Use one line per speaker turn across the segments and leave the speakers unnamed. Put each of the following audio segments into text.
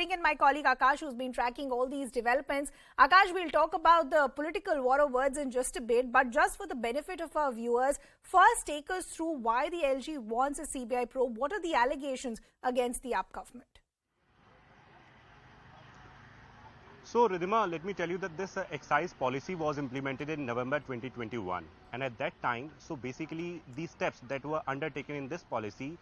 bring in my colleague Akash, who's been tracking all these developments. Akash, we'll talk about the political war of words in just a bit, but just for the benefit of our viewers, first take us through why the LG wants a CBI probe. What are the allegations against the AAP government?
So, Ridhima, let me tell you that this excise policy was implemented in November 2021. And at that time, so basically the steps that were undertaken in this policy,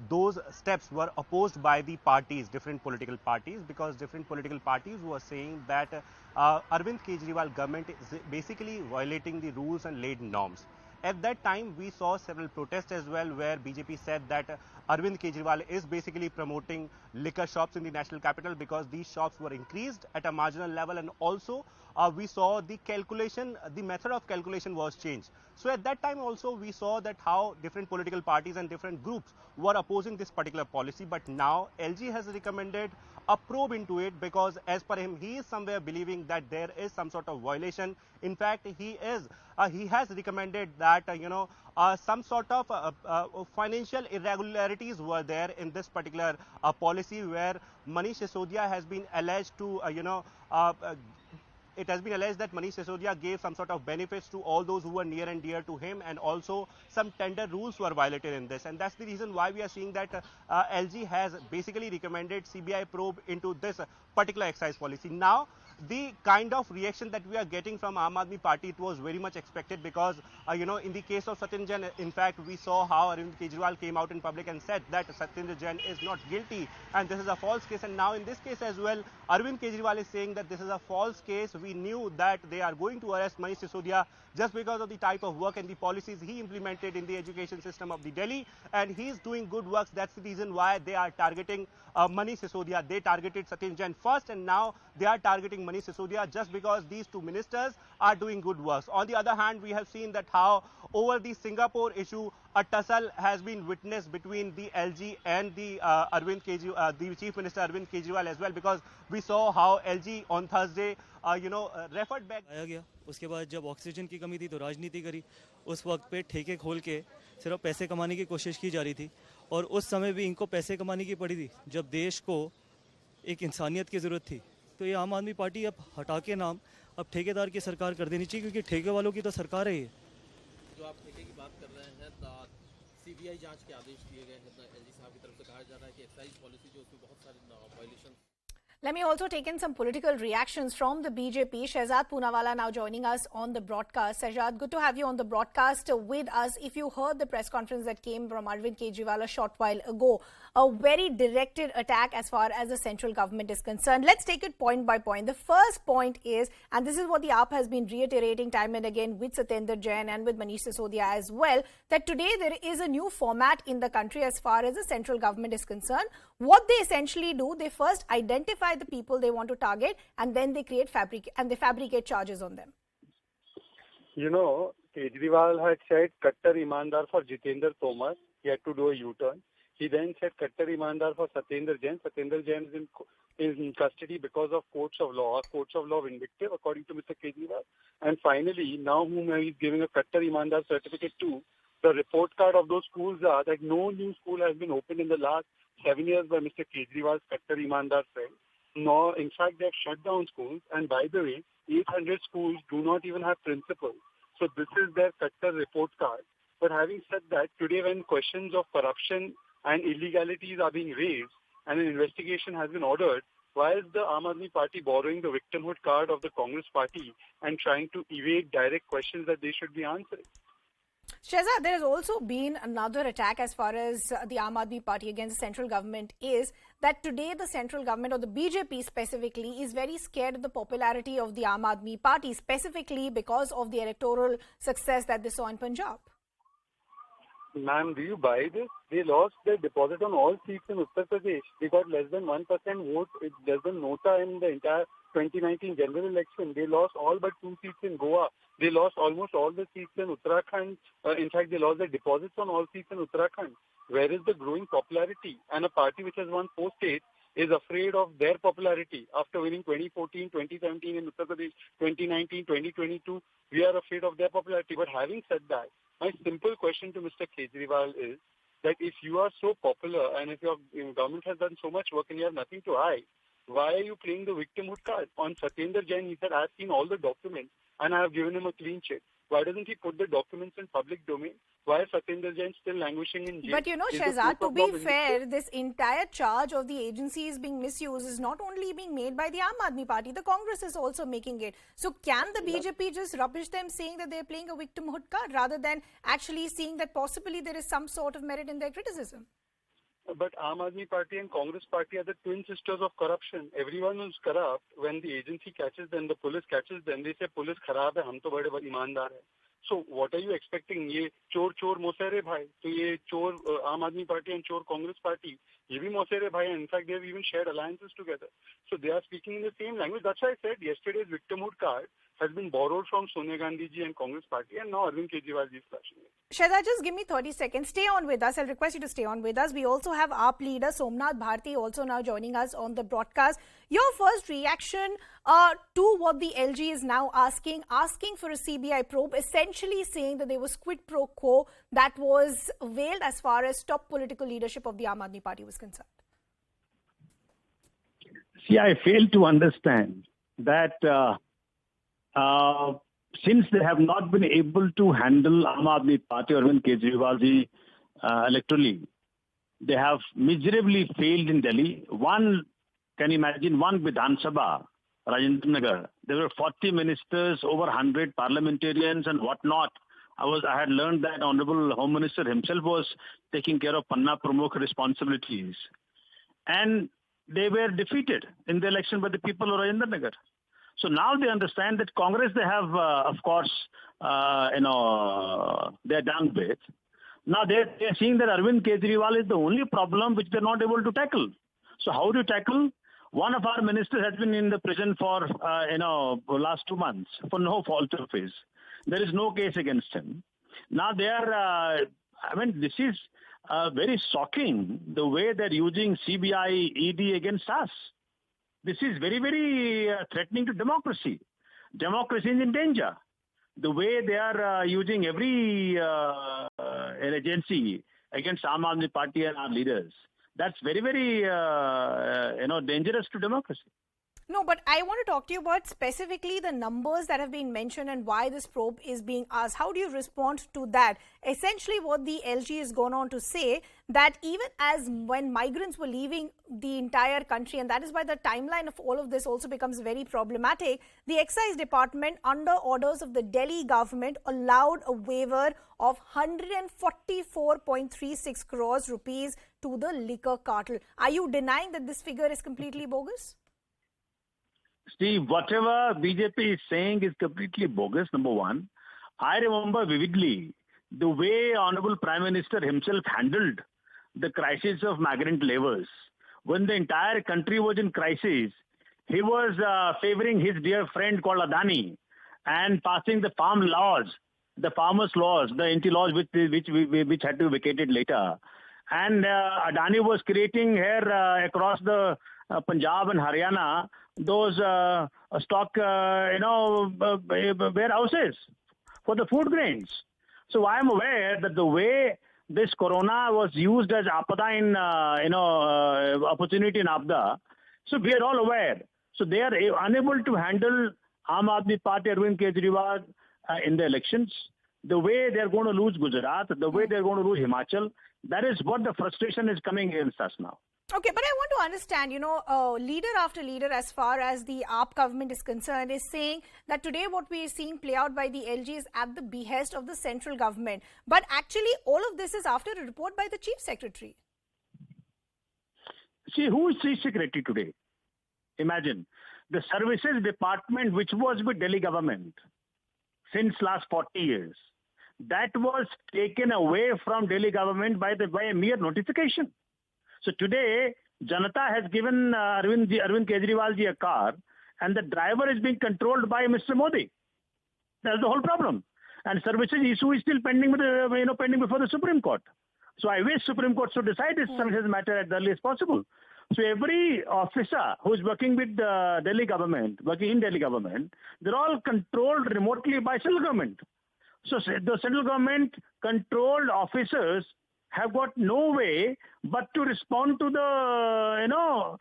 those steps were opposed by the parties, different political parties, because different political parties were saying that Arvind Kejriwal government is basically violating the rules and laid norms. At that time, we saw several protests as well where BJP said that Arvind Kejriwal is basically promoting liquor shops in the national capital because these shops were increased at a marginal level, and also we saw the calculation, the method of calculation was changed. So at that time also we saw that how different political parties and different groups were opposing this particular policy, but now LG has recommended a probe into it because as per him, he is somewhere believing that there is some sort of violation. In fact, he has recommended that some sort of financial irregularities were there in this particular policy where Manish Sisodia has been alleged to it has been alleged that Manish Sisodia gave some sort of benefits to all those who were near and dear to him, and also some tender rules were violated in this. And that's the reason why we are seeing that LG has basically recommended CBI probe into this particular excise policy. Now, the kind of reaction that we are getting from Aam Aadmi Party, it was very much expected because, in the case of Satyendra Jain, in fact, we saw how Arvind Kejriwal came out in public and said that Satyendra Jain is not guilty and this is a false case. And now in this case as well, Arvind Kejriwal is saying that this is a false case. We knew that they are going to arrest Manish Sisodia just because of the type of work and the policies he implemented in the education system of the Delhi, and he's doing good works. That's the reason why they are targeting Manish Sisodia. They targeted Satyendra Jain first, and now they are targeting Manish Sisodia just because these two ministers are doing good works. On the other hand, we have seen that how over the Singapore issue, a tussle has been witnessed between the LG and the Arvind Kejriwal, the Chief Minister Arvind Kejriwal as well, because we saw how LG on Thursday, referred back.
आया गया उसके बाद जब oxygen की कमी थी तो राजनीति करी, उस वक्त पे ठेके खोल के सिर्फ पैसे कमाने की कोशिश की जा रही थी, और उस समय भी इनको पैसे कमाने की पड़ी थी जब देश को एक इंसानियत की ज़रूरत थी। तो ये आम आदमी पार्टी अब हटा के नाम अब ठेकेदार की सरकार कर देनी चाहिए, क्योंकि ठेके वालों की तो सरकार है ये।
जो आप ठेके की बात कर रहे हैं, सीबीआई जांच के आदेश दिए गए हैं, एलजी साहब की तरफ से कहा जा रहा है कि एक्साइज पॉलिसी जो उसमें बहुत सारे violation.
Let me also take in some political reactions from the BJP. Shehzad Poonawalla now joining us on the broadcast. Shehzad, good to have you on the broadcast with us. If you heard the press conference that came from Arvind Kejriwal a short while ago, a very directed attack as far as the central government is concerned. Let's take it point by point. The first point is, and this is what the AAP has been reiterating time and again with Satyendra Jain and with Manish Sisodia as well, that today there is a new format in the country as far as the central government is concerned. What they essentially do, they first identify the people they want to target, and then they fabricate charges on them.
Kejriwal had said Kattar Imandar for Jitendra Tomar. He had to do a U-turn. He then said Kattar Imandar for Satyendra Jain. Satyendra Jain is in custody because of courts of law vindictive, according to Mr. Kejriwal. And finally, now whom he is giving a Kattar Imandar certificate to, the report card of those schools are that no new school has been opened in the last 7 years by Mr. Kejriwal's Kattar Imandar friend. No, in fact, they have shut down schools. And by the way, 800 schools do not even have principals. So this is their Kattar report card. But having said that, today when questions of corruption and illegalities are being raised and an investigation has been ordered, why is the Aam Aadmi Party borrowing the victimhood card of the Congress Party and trying to evade direct questions that they should be answering?
Shehzad, there has also been another attack as far as the Aam Aadmi Party against the central government is that today the central government, or the BJP specifically, is very scared of the popularity of the Aam Aadmi Party, specifically because of the electoral success that they saw in Punjab.
Ma'am, do you buy this? They lost their deposit on all seats in Uttar Pradesh. They got less than 1% vote, less than nota in the entire 2019 general election. They lost all but 2 seats in Goa. They lost almost all the seats in Uttarakhand. In fact, they lost their deposits on all seats in Uttarakhand. Where is the growing popularity? And a party which has won 4 states is afraid of their popularity. After winning 2014, 2017 in Uttar Pradesh, 2019, 2022, we are afraid of their popularity. But having said that, my simple question to Mr. Kejriwal is that if you are so popular and if your government has done so much work and you have nothing to hide, Why are you playing the victimhood card? On Satyendra Jain, he said, I've seen all the documents and I have given him a clean check. Why doesn't he put the documents in public domain? Why is Satyendra Jain still languishing in jail?
But
Is the
Shehzad,
court
to
of
be
law
fair, this entire charge of the agency is being misused is not only being made by the Aam Aadmi Party, the Congress is also making it. So can the BJP just rubbish them saying that they're playing a victimhood card rather than actually seeing that possibly there is some sort of merit in their criticism?
But Aam Aadmi Party and Congress Party are the twin sisters of corruption. Everyone who's corrupt, when the agency catches them, the police catches them, they say, police kharab hai, hum to bade imandar hai. So what are you expecting? ये चोर चोर मोसेरे भाई, तो ये चोर आम आदमी party and चोर कांग्रेस पार्टी, ये भी मोसेरे भाई. In fact, they have even shared alliances together. So they are speaking in the same language. That's why I said yesterday's victimhood card has been borrowed from Sonia Gandhi ji and Congress Party, and now Arvind Kejriwal ji is flashing it.
Shehzad, just give me 30 seconds. Stay on with us. I'll request you to stay on with us. We also have AAP leader Somnath Bharti also now joining us on the broadcast. Your first reaction to what the LG is now asking for a CBI probe, essentially saying that there was quid pro quo that was veiled as far as top political leadership of the Aam Aadmi Party was concerned.
See, I fail to understand that since they have not been able to handle Aam Aadmi Party or Arvind Kejriwal ji electorally, they have miserably failed in Delhi. Can you imagine one Vidhan Sabha, Rajendra Nagar? There were 40 ministers, over 100 parliamentarians and whatnot. I had learned that Honorable Home Minister himself was taking care of Panna Pramukh responsibilities. And they were defeated in the election by the people of Rajendra Nagar. So now they understand that Congress, they have, of course, they're done with. Now they're seeing that Arvind Kejriwal is the only problem which they're not able to tackle. So how do you tackle? One of our ministers has been in the prison for, last 2 months for no fault of his. There is no case against him. Now they are, this is very shocking, the way they're using CBI, ED against us. This is very, very threatening to democracy. Democracy is in danger. The way they are using every agency against Aam Aadmi Party and our leaders, that's very, very, dangerous to democracy.
No, but I want to talk to you about specifically the numbers that have been mentioned and why this probe is being asked. How do you respond to that? Essentially, what the LG has gone on to say that even as when migrants were leaving the entire country, and that is why the timeline of all of this also becomes very problematic, the Excise Department, under orders of the Delhi government, allowed a waiver of 144.36 crores rupees to the liquor cartel. Are you denying that this figure is completely bogus?
See, whatever BJP is saying is completely bogus, number one. I remember vividly the way Honorable Prime Minister himself handled the crisis of migrant laborers. When the entire country was in crisis, he was favoring his dear friend called Adani and passing the farm laws, the farmers' laws, the anti-laws which had to be vacated later. And Adani was creating here across the Punjab and Haryana those stock, warehouses for the food grains. So I am aware that the way this corona was used as apada in, opportunity in Abda, so we are all aware. So they are unable to handle Aam Aadmi Party, Arvind Kejriwal in the elections. The way they are going to lose Gujarat, the way they are going to lose Himachal, that is what the frustration is coming against us now.
Okay, but I want to understand, leader after leader as far as the AAP government is concerned is saying that today what we are seeing play out by the LG is at the behest of the central government. But actually all of this is after a report by the Chief Secretary.
See, who is Chief Secretary today? Imagine, the Services Department which was with Delhi government since last 40 years, that was taken away from Delhi government by a mere notification. So today, Janata has given Arvind Kejriwal ji a car, and the driver is being controlled by Mr. Modi. That's the whole problem. And services issue is still pending pending before the Supreme Court. So I wish Supreme Court should decide this services matter as early as possible. So every officer who is working with the Delhi government, working in Delhi government, they're all controlled remotely by central government. So the central government controlled officers have got no way but to respond to the,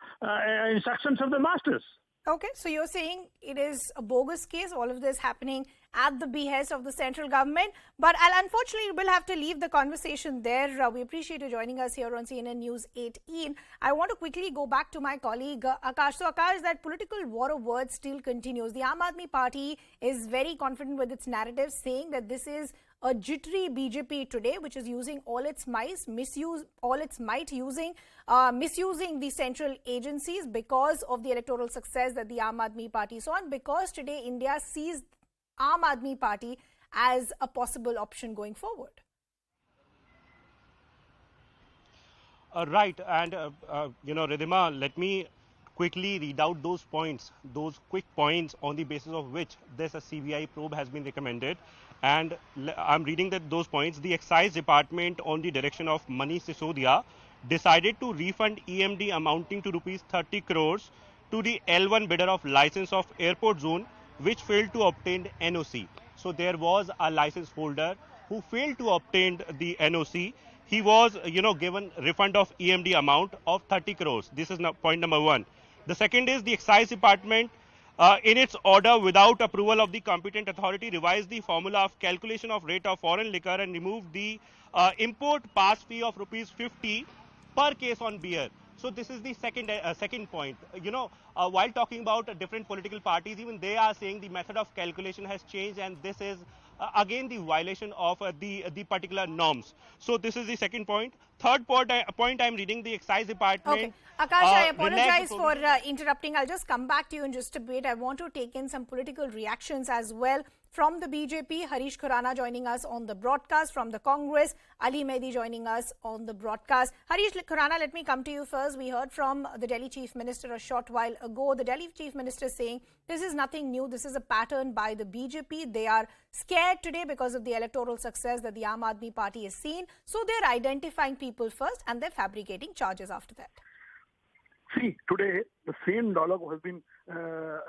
instructions of the masters.
Okay, so you're saying it is a bogus case, all of this happening at the behest of the central government. But unfortunately, we'll have to leave the conversation there. We appreciate you joining us here on CNN News 18. I want to quickly go back to my colleague Akash. So Akash, that political war of words still continues. The Aam Aadmi Party is very confident with its narrative, saying that this is a jittery BJP today, which is using all its might, misusing the central agencies because of the electoral success that the Aam Aadmi Party saw, and because today India sees Aam Aadmi Party as a possible option going forward.
Right, and Ridhima, let me quickly read out those points, those quick points on the basis of which this CBI probe has been recommended. And I'm reading those points. The Excise Department, on the direction of Manish Sisodia, decided to refund EMD amounting to rupees 30 crores to the L1 bidder of license of airport zone, which failed to obtain NOC. So there was a license holder who failed to obtain the NOC. He was, given refund of EMD amount of 30 crores. This is point number one. The second is the Excise Department, in its order without approval of the competent authority, revised the formula of calculation of rate of foreign liquor and removed the import pass fee of rupees 50 per case on beer. So this is the second point. While talking about different political parties, even they are saying the method of calculation has changed, and this is again the violation of the particular norms. So this is the second point. Third point I'm reading, the Excise Department.
Okay, Akash, I apologize for interrupting. I'll just come back to you in just a bit. I want to take in some political reactions as well. From the BJP, Harish Khurana joining us on the broadcast. From the Congress, Ali Mehdi joining us on the broadcast. Harish Khurana, let me come to you first. We heard from the Delhi Chief Minister a short while ago. The Delhi Chief Minister saying this is nothing new. This is a pattern by the BJP. They are scared today because of the electoral success that the Aam Aadmi Party has seen. So they're identifying people first and they're fabricating charges after that.
See, today the same dialogue has been the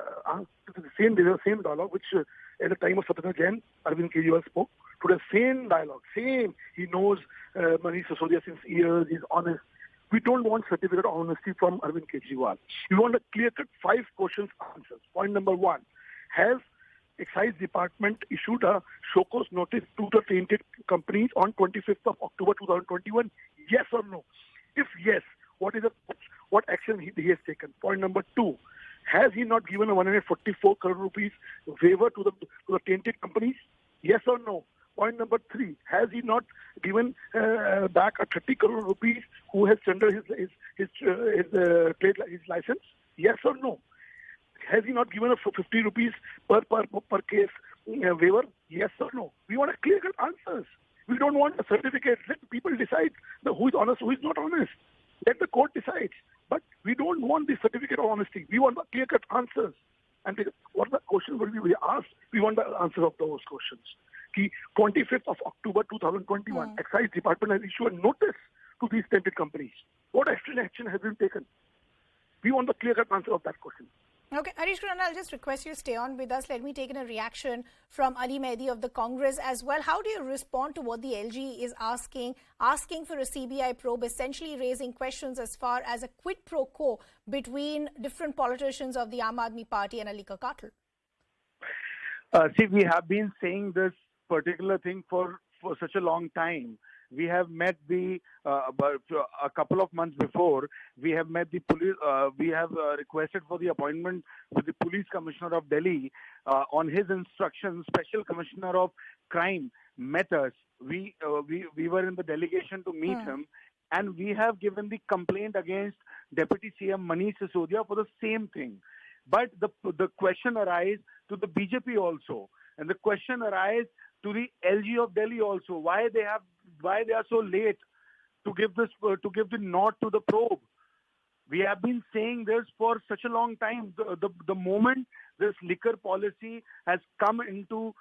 same dialogue which at the time of Satendra Jain, Arvind Kejriwal spoke. Today, same dialogue, same. He knows Manish Sisodia since years. He's honest. We don't want certificate of honesty from Arvind Kejriwal. We want a clear-cut 5 questions answers. Point number 1: has Excise Department issued a show cause notice to the tainted companies on 25th of October 2021? Yes or no? If yes, what action he has taken? Point number 2: has he not given a 144 crore rupees waiver to the tainted companies? Yes or no? Point number 3: has he not given back a 30 crore rupees who has tendered his license? Yes or no? Has he not given a 50 rupees per case waiver? Yes or no? We want a clear-cut answers. We don't want a certificate. Let people decide who is honest, who is not honest. Let the court decide. But we don't want the certificate of honesty. We want the clear-cut answers. And what the question will be asked, we want the answer of those questions. 25th of October 2021, Excise Department has issued a notice to these tainted companies. What action has been taken? We want the clear-cut answer of that question.
Okay, Harish Khurana, I'll just request you stay on with us. Let me take in a reaction from Ali Mehdi of the Congress as well. How do you respond to what the LG is asking for a CBI probe, essentially raising questions as far as a quid pro quo between different politicians of the Aam Aadmi Party and a liquor cartel?
See, we have been saying this particular thing for such a long time. We have met a couple of months before, we have met the police, we have requested for the appointment with the Police Commissioner of Delhi. On his instructions, Special Commissioner of Crime met us. We were in the delegation to meet him, and we have given the complaint against Deputy CM Manish Sisodia for the same thing. But the question arises to the BJP also, and the question arises to the LG of Delhi also. Why they are so late to give the nod to the probe? We have been saying this for such a long time. The moment this liquor policy has come into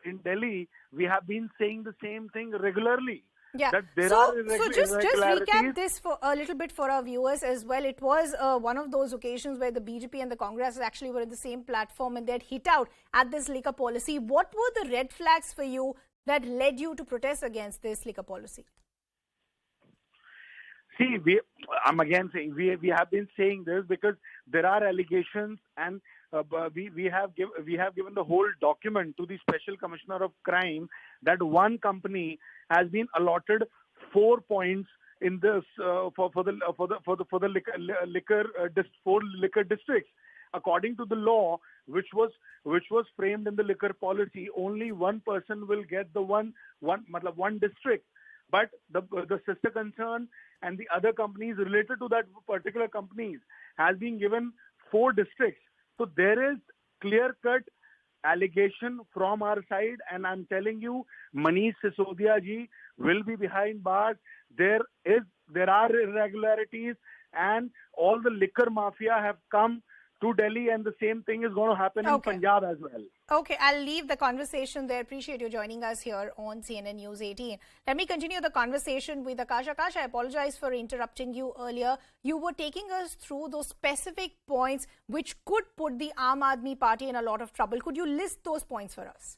in Delhi, we have been saying the same thing regularly.
Yeah. So just recap this for a little bit for our viewers as well. It was one of those occasions where the BJP and the Congress actually were in the same platform and they had hit out at this liquor policy. What were the red flags for you that led you to protest against this liquor policy?
See, I'm again saying we have been saying this because there are allegations, and we have given the whole document to the Special Commissioner of Crime that one company has been allotted 4 points in this for the liquor 4 liquor districts. According to the law, which was framed in the liquor policy, only one person will get the one district. But the sister concern and the other companies related to that particular companies has been given 4 districts. So there is clear-cut allegation from our side, and I'm telling you, Manish Sisodia ji will be behind bars. There are irregularities, and all the liquor mafia have come to Delhi, and the same thing is going to happen in Punjab as well.
Okay, I'll leave the conversation there. Appreciate you joining us here on CNN News 18. Let me continue the conversation with Akash. Akash, I apologize for interrupting you earlier. You were taking us through those specific points which could put the Aam Aadmi Party in a lot of trouble. Could you list those points for us?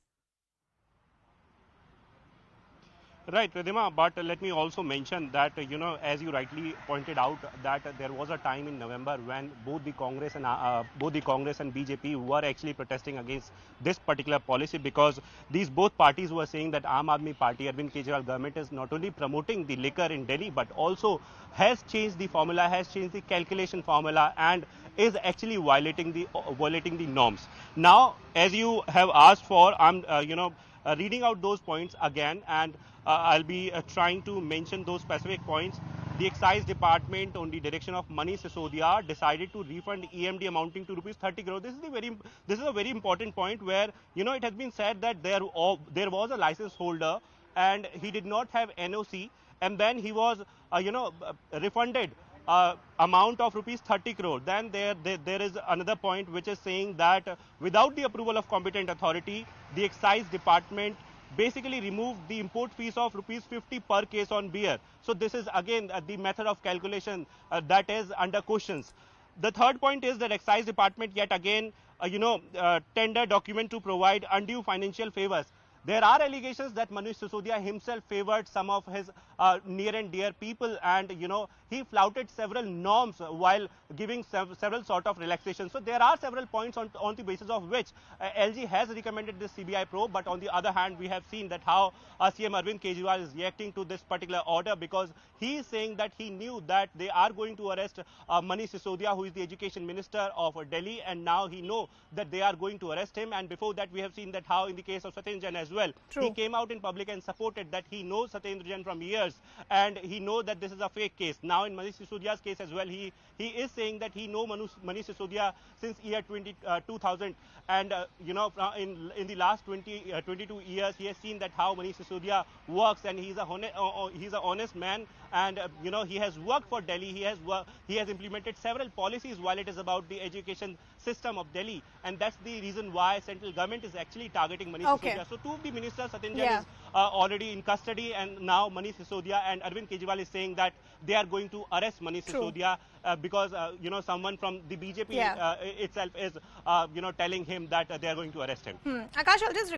Right, Ridhima, but let me also mention that, as you rightly pointed out, that there was a time in November when both the Congress and BJP were actually protesting against this particular policy, because these both parties were saying that Aam Aadmi Party, Arvind Kejriwal government is not only promoting the liquor in Delhi, but also has changed the formula, has changed the calculation formula, and is actually violating the norms. Now, as you have asked for, I'm reading out those points again, and I'll be trying to mention those specific points. The Excise Department, on the direction of Manish Sisodia, decided to refund EMD amounting to rupees 30 crore. This is a very important point where, it has been said that there was a license holder and he did not have NOC, and then he was refunded amount of rupees 30 crore. Then there is another point which is saying that without the approval of competent authority, the Excise Department basically removed the import fees of rupees 50 per case on beer. So this is again the method of calculation that is under questions. The third point is that Excise Department yet again tender document to provide undue financial favors. There are allegations that Manish Sisodia himself favored some of his near and dear people, and he flouted several norms while giving several sort of relaxations. So there are several points on the basis of which LG has recommended this CBI probe. But on the other hand, we have seen that how CM Arvind Kejriwal is reacting to this particular order, because he is saying that he knew that they are going to arrest Manish Sisodia, who is the education minister of Delhi, and now he knows that they are going to arrest him. And before that, we have seen that how in the case of Satyendra Jain as well, he came out in public and supported that he knows Satyendra Jain from years, and he knows that this is a fake case. Now in Manish Sisodia's case as well, he is saying that he knows Manish Sisodia since year 2000, and in the last 22 years, he has seen that how Manish Sisodia works, and he's a honest man, and he has worked for Delhi. He has implemented several policies while it is about the education system of Delhi, and that's the reason why central government is actually targeting Manish Sisodia. So two of the ministers, Satyendra Jain is already in custody, and now Manish Sisodia, and Arvind Kejriwal is saying that they are going to arrest Manish Sisodia because someone from the BJP itself is telling him that they are going to arrest him.
Akash, I'll just